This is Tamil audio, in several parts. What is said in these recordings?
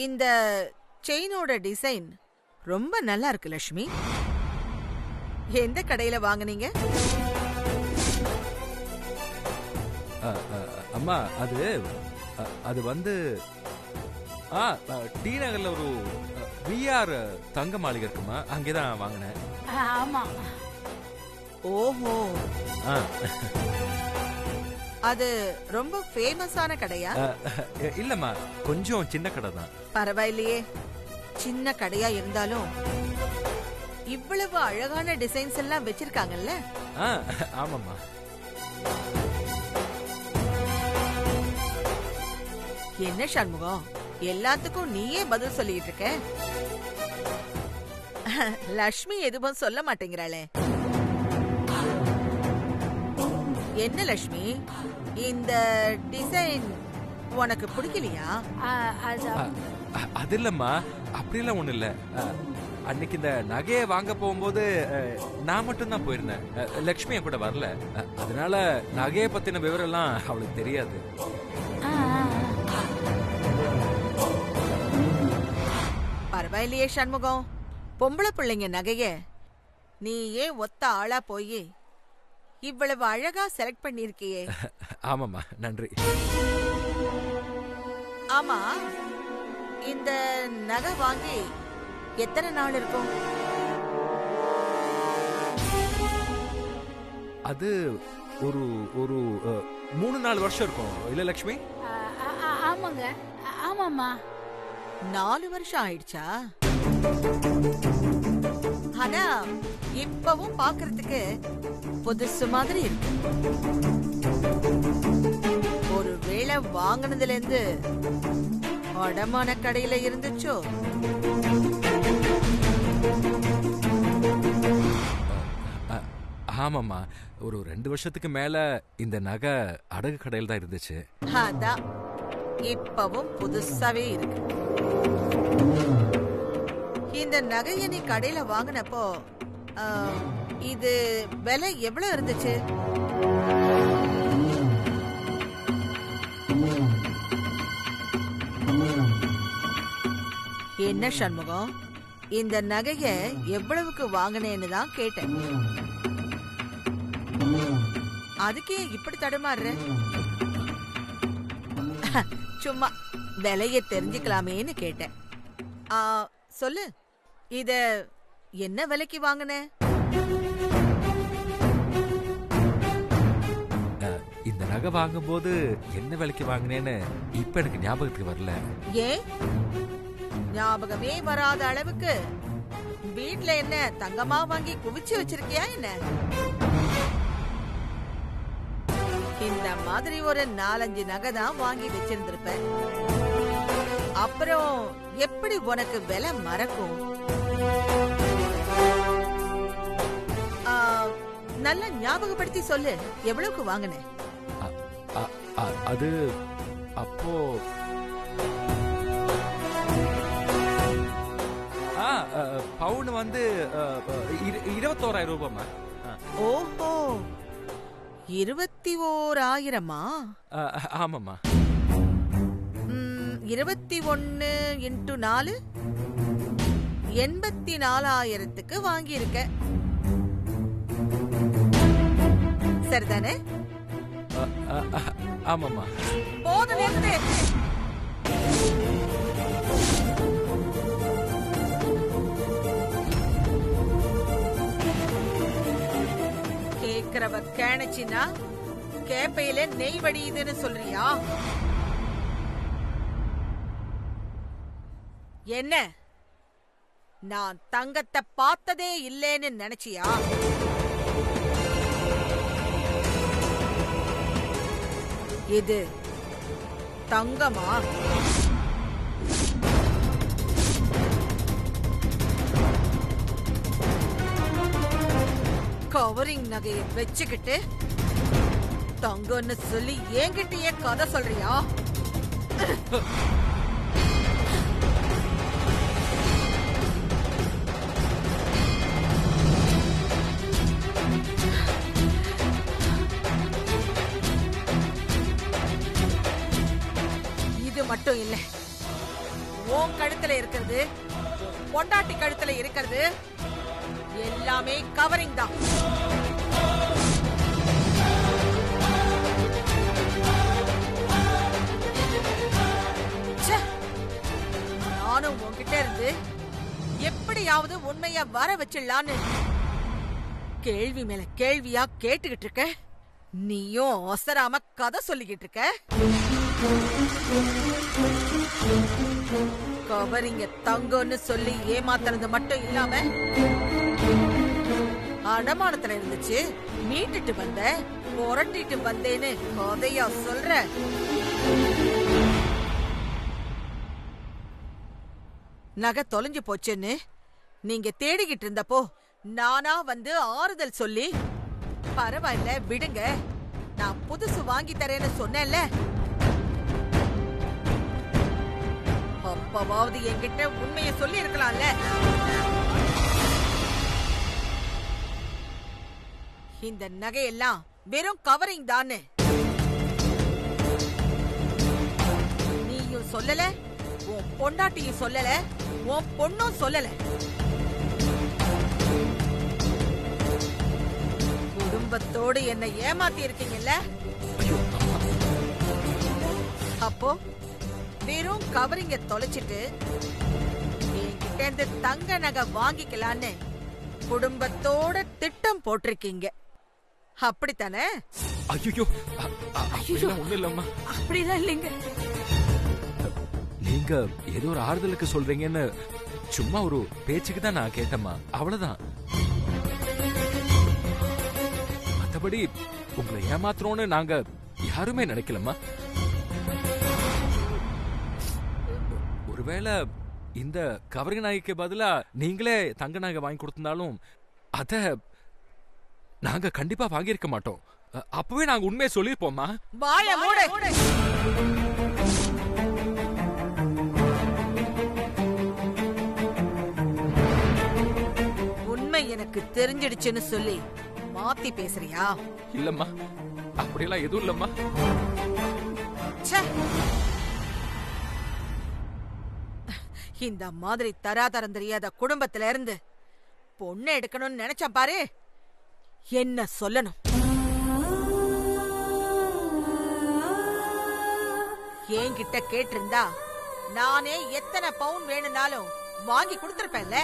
இந்த செயினோட டிசைன் ரொம்ப நல்லா இருக்கு லட்சுமி. எந்த கடையில வாங்குனீங்க? அம்மா அது அது வந்து டி நகர்ல ஒரு விஆர் தங்க மாளிகை இருக்குமா, அங்கேதான் வாங்கினேன். ஆமா. ஓஹோ, ஆ, அது ரொம்ப ஃபேமஸான கடையா? இல்லம்மா, கொஞ்சம் சின்ன கடை தான். பரவாயில்லையே, சின்ன கடையா இருந்தாலும் இவ்வளவு அழகான டிசைன்ஸ் எல்லாம் வச்சிருக்காங்கல்ல. ஆமாம்மா. என்ன சண்முகம், எல்லாத்துக்கும் நீயே பதில் சொல்லிட்டு இருக்க. லட்சுமி எதுவும் சொல்ல மாட்டேங்கிறாளே. என்ன லட்சுமி, இந்த டிசைன் உனக்கு பிடிக்கலையா? அது இல்லம்மா, அப்படிலாம் ஒண்ணு இல்ல. அன்னைக்கு இந்த நகையை வாங்க போகும்போது நான் மட்டும் தான் போயிருந்தேன், லட்சுமி கூட வரல. அதனால நகையை பத்தின விவரம் எல்லாம் அவளுக்கு தெரியாது. பரவாயில்லையே சண்முகம், பொம்பளை பிள்ளைங்க நகைய நீ ஏன் ஒத்த ஆளா போய் இவ்வளவு அழகா செலக்ட் பண்ணிருக்கியே. ஆமாம்மா, நன்றி. ஆமா, இந்த நகை வாங்கி எத்தனை நாள் இருக்கும்? அது ஒரு ஒரு 3-4 வருஷம் இருக்கும் இல்ல லட்சுமி? ஆமாங்க, ஆமாம்மா. 4 வருஷம் ஆயிடுச்சா? ஆனா இப்பவும் பாக்குறதுக்கு புதுசு மாதிரி இருக்கு. ஒருவேளை வாங்கினதுல இருந்து அடமான கடையில இருந்துச்சோ? ஆமாம்மா, ஒரு 2 வருஷத்துக்கு மேல இந்த நகை அடகு கடையில் தான் இருந்துச்சு. அதான் இப்பவும் புதுசாவே இருக்கு. இந்த நகைய நீ கடையில வாங்கினப்போ இது விலை எவ்வளவு இருந்துச்சு? என்ன சண்முகம், இந்த நகைய எவ்வளவுக்கு வாங்கினேன்னு தான் கேட்டேன். அதுக்கே இப்படி தடுமாறுற? சும்மா விலைய தெரிஞ்சுக்கலாமேன்னு கேட்டேன். சொல்லு, இத என்ன விலைக்கு வாங்கின? இந்த நகை வாங்கும்போது என்ன விலைக்கு வாங்கினேன்னு இப்ப எனக்கு ஞாபகத்துக்கு வரல. ஏன் ஞாபகமே வராத அளவுக்கு வீட்ல என்ன தங்கமா வாங்கி குவிச்சு வச்சிருக்கியா என்ன? இந்த மாதிரி ஒரு 4-5 நகை தான் வாங்கி வச்சிருந்திருப்பேன். அப்புறம் எப்படி உனக்கு விலை மறக்கும்? நல்லா ஞாபகப்படுத்தி சொல்லு, எவ்வளவுக்கு வாங்கின? அது அப்போ பவுன் வந்து 21,000 ரூபாய்மா. ஓஹோ, 21,000? ஆமாம்மா. 21 × 4 84,000க்கு வாங்கியிருக்க, சரிதானே? ஆமாம்மா. போதும் நிறுத்து. கேக்குறவ கேணச்சின்னா கேப்பையில நெய் வடியுதுன்னு சொல்றியா? என்ன, நான் தங்கத்தை பார்த்ததே இல்லைன்னு நினைச்சியா? இது தங்கமா? கவரிங் நகையை வச்சுக்கிட்டு தங்கன்னு சொல்லி என்கிட்டயே கதை சொல்றியா? மட்டும் இல்ல, உன் கழுத்துல இருக்கிறது, பொண்டாட்டி கழுத்துல இருக்கிறது எல்லாமே கவரிங் தான். நானும் உன்கிட்ட இருந்து எப்படியாவது உண்மைய வர வச்சிடலான்னு கேள்வி மேல கேள்வியா கேட்டுக்கிட்டு இருக்க. நீயும் ஒசராம கதை சொல்லிக்கிட்டு இருக்க. கவரிங்க தங்கம்னு சொல்லி ஏமாத்துறது மட்டும் இல்லாம அடமானத்துல இருந்துச்சு, மீட்டுட்டு வந்த, புரட்டிட்டு வந்தேன்னு கதையா சொல்ற. நகை தொலைஞ்சு போச்சுன்னு நீங்க தேடிக்கிட்டு இருந்தப்போ நானா வந்து ஆறுதல் சொல்லி பரவாயில்ல விடுங்க, நான் புதுசு வாங்கி தரேன்னு சொன்னேன்ல. அப்பவாவது என்கிட்ட உண்மையை சொல்லி இருக்கலாம்ல. இந்த நகையெல்லாம் வெறும் கவரிங் தான்னு நீயும் சொல்லல, உன் பொண்டாட்டியும் சொல்லல, உன் பொண்ணும் சொல்லல. குடும்பத்தோடு என்ன ஏமாத்தி இருக்கீங்கல்ல. அப்போ வெறும் கவரிங்க தொலைச்சிட்டு என்கிட்ட இருந்து தங்க நகை வாங்கிக்கலான்னு குடும்பத்தோட திட்டம் போட்டிருக்கீங்க, அப்படித்தானே? ஐயோ ஒண்ணு இல்லம்மா. அப்படிலாம் இல்லைங்க. நீங்க ஏதோ ஒரு ஆறுதலுக்கு சொல்றீங்கன்னு சும்மா ஒரு பேச்சுக்கு தான் நான் கேட்டேம்மா, அவ்வளவுதான். மத்தபடி உங்களை ஏமாத்துறோம்னு நாங்க யாருமே நினைக்கலம்மா. ஒருவேளை இந்த கவரிங் நகைக்கு பதிலா நீங்களே தங்க நகை வாங்கி கொடுத்திருந்தாலும் அத நாங்க கண்டிப்பா வாங்கியிருக்க மாட்டோம். அப்பவே நாங்க உண்மையை சொல்லிருப்போம்மா. வாய மூடு. உண்மை எனக்கு தெரிஞ்சிடுச்சுன்னு சொல்லி மாத்தி பேசுறியா? இல்லம்மா, அப்படியெல்லாம் எதுவும் இல்லம்மா. இந்த மாதிரி தராதரம் தெரியாத குடும்பத்துல இருந்து பொண்ணு எடுக்கணும்னு நினைச்சா பாரு, என்ன சொல்லணும்? என்கிட்ட கேட்டிருந்தா நானே எத்தனை பவுன் வேணும்னாலும் வாங்கி கொடுத்திருப்பேன்ல.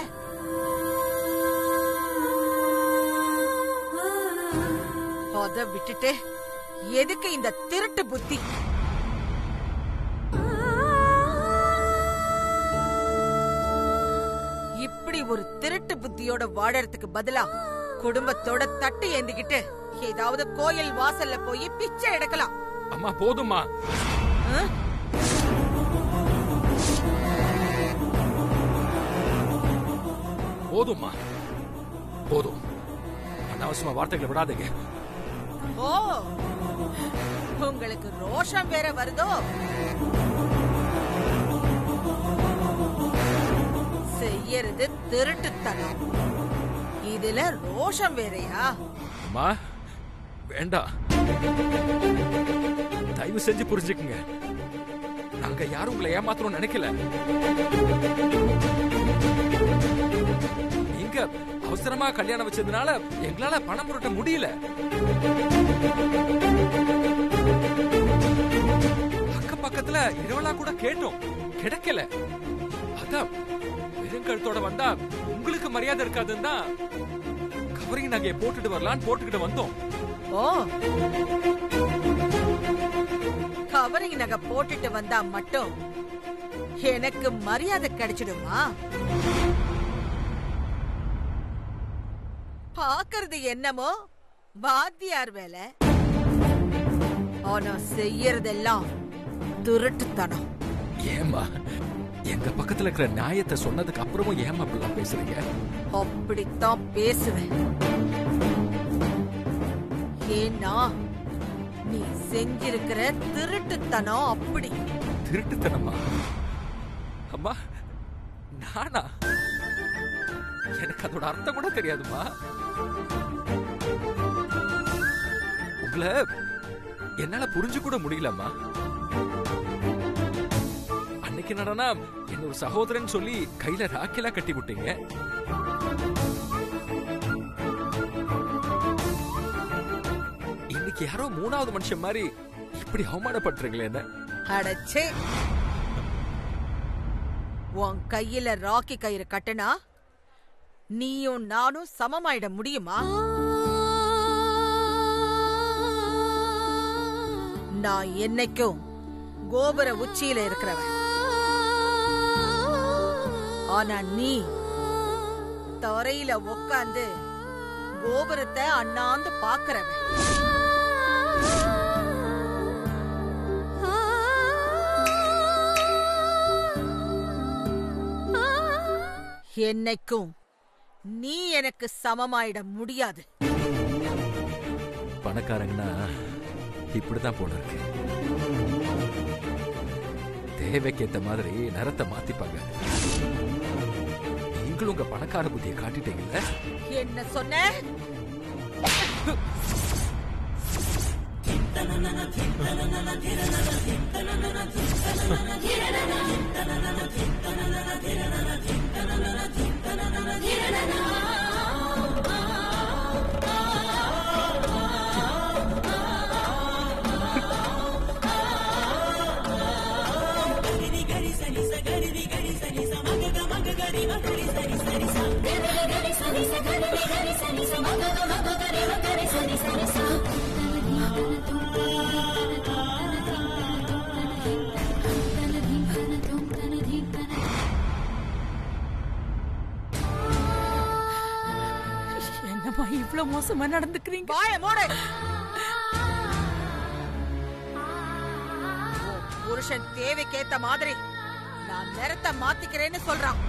அத விட்டுட்டு எதுக்கு இந்த திருட்டு புத்தி? இப்படி ஒரு திருட்டு புத்தியோட வாழறதுக்கு பதிலா குடும்பத்தோட தட்டு ஏந்திக்கிட்டு ஏதாவது கோயில் வாசல்ல போய் பிச்சை எடுக்கலாம். அம்மா போதுமா, போதுமா, போதும். அனாவசியமா வார்த்தைகளை விடாதீங்க. ஓ, உங்களுக்கு ரோஷம் வேற வருதோ? செய்யறது திருட்டுத்தனம், இதுல ரோஷம் வேறையா? அம்மா வேண்டாம், தயவு செஞ்சு புரிஞ்சுக்குங்க. நாங்க யாரும் உங்களை ஏமாத்துறோம் நினைக்கல. நீங்க அவசரமா கல்யாணம் வச்சதுனால எங்களால பணம் புரட்ட முடியல. அக்க பக்கத்துல இரவலா கூட கேட்டோம், கிடைக்கல. அதான் வெறுங்கழுத்தோட வந்தா உங்களுக்கு மரியாதை இருக்காதுன்னு தான் கவரிங் நகையை போட்டுட்டு வரலான்னு போட்டுக்கிட்டு வந்தோம். ஓ, கவரிங் நகை போட்டுட்டு வந்தா மட்டும் எனக்கு மரியாதை கிடைச்சிடுமா? பாக்குறது என்னமோ வாத்தியார் வேலை, ஆனா செய்யறதெல்லாம் திருட்டுத்தனம். ஏமா எங்க பக்கத்துல இருக்கிற நியாயத்தை சொன்னதுக்கு அப்புறமும் ஏமா அப்படிலாம் பேசுறீங்க? அப்படித்தான் பேசுவேன். ஏன்னா நீ செஞ்சிருக்கிற திருட்டுத்தனம் அப்படி. திருட்டுத்தனமா? அம்மா நானா? எனக்கு அதோட அர்த்தம் கூட தெரியாதுமா. உங்களை என்னால புரிஞ்சு கூட முடியலம்மா. இன்னைக்கு என்னடா என்னோட சகோதரன் சொல்லி கையில ராக்கிலாம் கட்டி விட்டீங்க. இன்னைக்கு யாரோ மூணாவது மனுஷன் மாதிரி இப்படி அவமானப்படுறீங்களே என்ன? அடச்சே, உன் கையில ராக்கி கயிறு கட்டுனா நீயும் நானும் சமமாயிட முடியுமா? நான் என்னைக்கும் கோபுர உச்சியில இருக்கிறவன். ஆனா நீ தரையில உக்காந்து கோபுரத்தை அண்ணாந்து பாக்குறவன். என்னைக்கும் நீ எனக்கு சமமாயிட முடியாது. பணக்காரங்கன்னா இப்படிதான் போல இருக்கு. தேவைக்கேத்த மாதிரி நிறத்தை மாத்திப்பாங்க. நீங்களும் உங்க பணக்கார புத்தியை காட்டிட்டீங்கல்ல. என்ன சொன்ன? என்னம்மா இவ்வளவு மோசமா நடந்துக்கிறீங்க? வாய மூடு. புருஷன் தேவைக்கேத்த மாதிரி நான் நிறத்தை மாத்திக்கிறேன்னு சொல்றான்.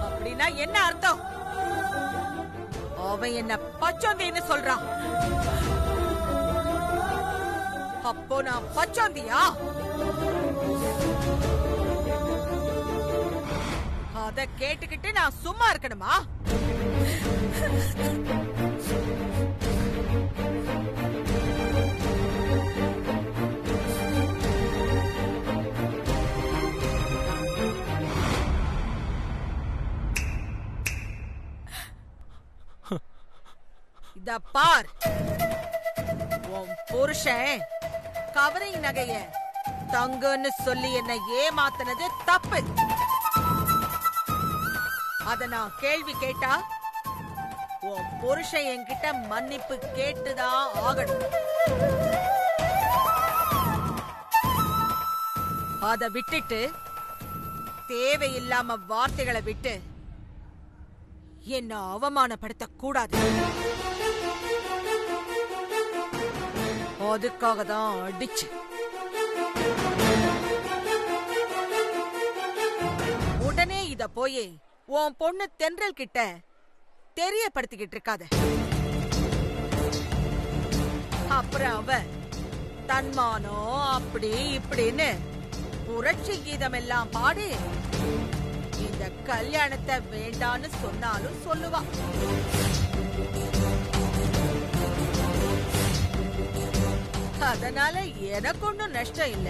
அப்படின்னா என்ன அர்த்தம்? அவன் என்ன பச்சோந்தின்னு சொல்றான். அப்போ நான் பச்சோந்தியா? அத கேட்டுக்கிட்டு நான் சும்மா இருக்கணுமா? இத பார், உன் புருஷன் கவரிங் நகைய தங்கன்னு சொல்லி என்ன ஏமாத்தினது தப்பு. அத நான் கேள்வி கேட்டா உன் புருஷன் என்கிட்ட மன்னிப்பு கேட்டுதான் ஆகணும். அத விட்டுட்டு தேவையில்லாம வார்த்தைகளை விட்டு என்ன அவமானப்படுத்த கூடாது. அதுக்காக தான் அடிச்சு. உடனே இத போய் உன் பொண்ணு தென்றல் கிட்ட தெரியப்படுத்திக்கிட்டு இருக்காத. அப்புறம் அவ தன்மானம் அப்படி இப்படின்னு புரட்சி கீதம் எல்லாம் பாடி இந்த கல்யாணத்தை வேண்டான்னு சொன்னாலும் சொல்லுவா. அதனால எனக்கு ஒன்னும் நஷ்டம் இல்ல.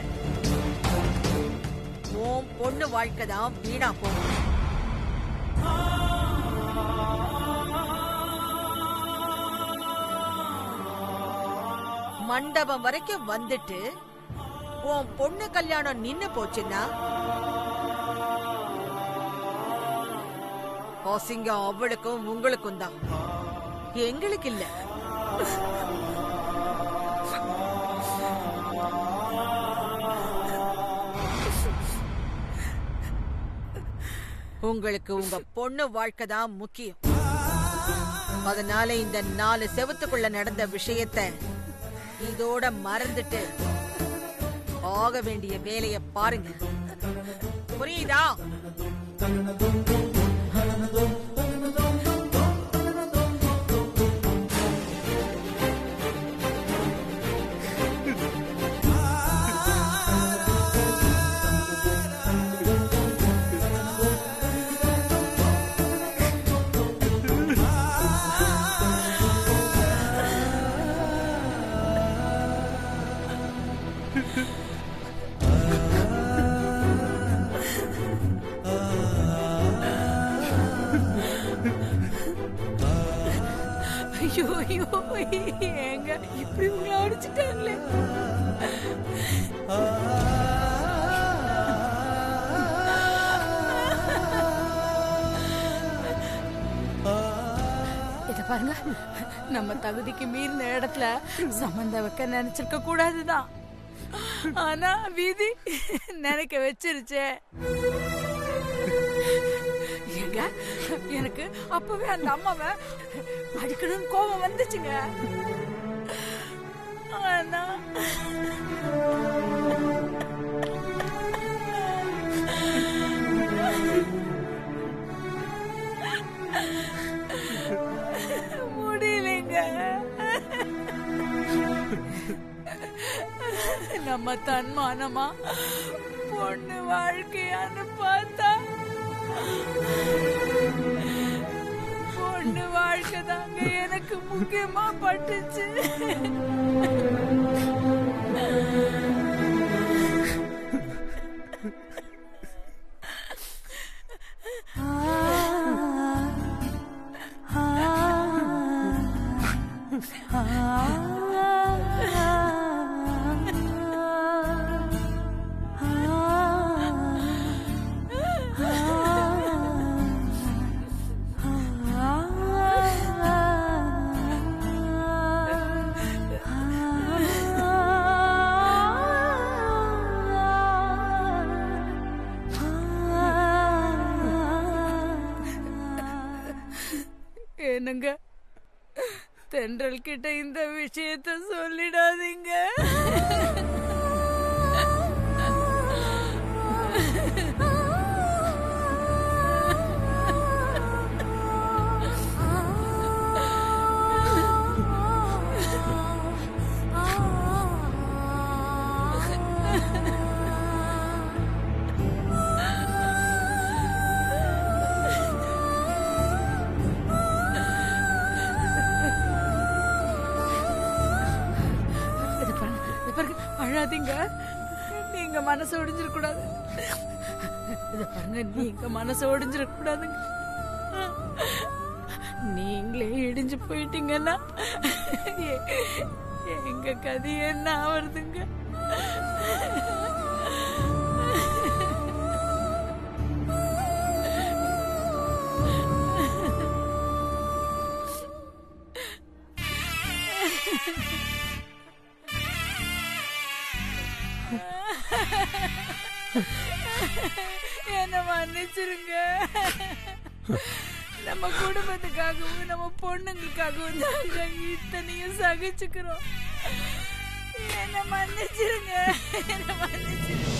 உன் பொண்ணு வாழ்க்கை தான் வீணா போகும். மண்டபம் வரைக்கும் வந்துட்டு உன் பொண்ணு கல்யாணம் நின்னு போச்சுன்னா அசிங்கம் அவளுக்கும் உங்களுக்கும் தான், எங்களுக்கு இல்ல. உங்களுக்கு உங்க பொண்ணு வாழ்க்கை தான் முக்கியம். அதனால இந்த 4 செவத்துக்குள்ள நடந்த விஷயத்தை இதோட மறந்துட்டு ஆக வேண்டிய வேலைய பாருங்க. புரியுதா? ஐயோ ஐயோ ஏங்க இப்படி உங்களை அடிச்சுட்டாங்களே. இத பாருங்க, நம்ம தகுதிக்கு மீறின இடத்துல சம்பந்தம் வைக்க நினைச்சிருக்க கூடாதுதான். ஆனா விதி நினைக்க வச்சிருச்சே. ஏங்க எனக்கு அப்பவே அந்த அம்மாவை அடிக்கணும்னு கோபம் வந்துச்சுங்க. ஆனா முடியலைங்க. நம்ம தன்மானமா பொண்ணு வாழ்க்கையான்னு பார்த்தா பொண்ணு வாழ்க்கை தாங்க எனக்கு முக்கியமா பட்டுச்சு. என்னங்க, தென்றல் கிட்ட இந்த விஷயத்த சொல்லிடாதீங்க. அழாதீங்க, நீங்க மனசு ஒடிஞ்சிட கூடாது. இத பாருங்க, நீங்க மனசு ஒடிஞ்சிட கூடாதுங்க. நீங்களே இடிஞ்சு போயிட்டீங்கன்னா எங்க கதை என்ன ஆவறதுங்க? என்ன மன்னிச்சிருங்க. நம்ம குடும்பத்துக்காகவும் நம்ம பொண்ணுங்களுக்காகவும் நாங்க இத்தனையும் சகிச்சுக்கிறோம். என்ன மன்னிச்சிருங்க, என்ன மன்னிச்சிருங்க.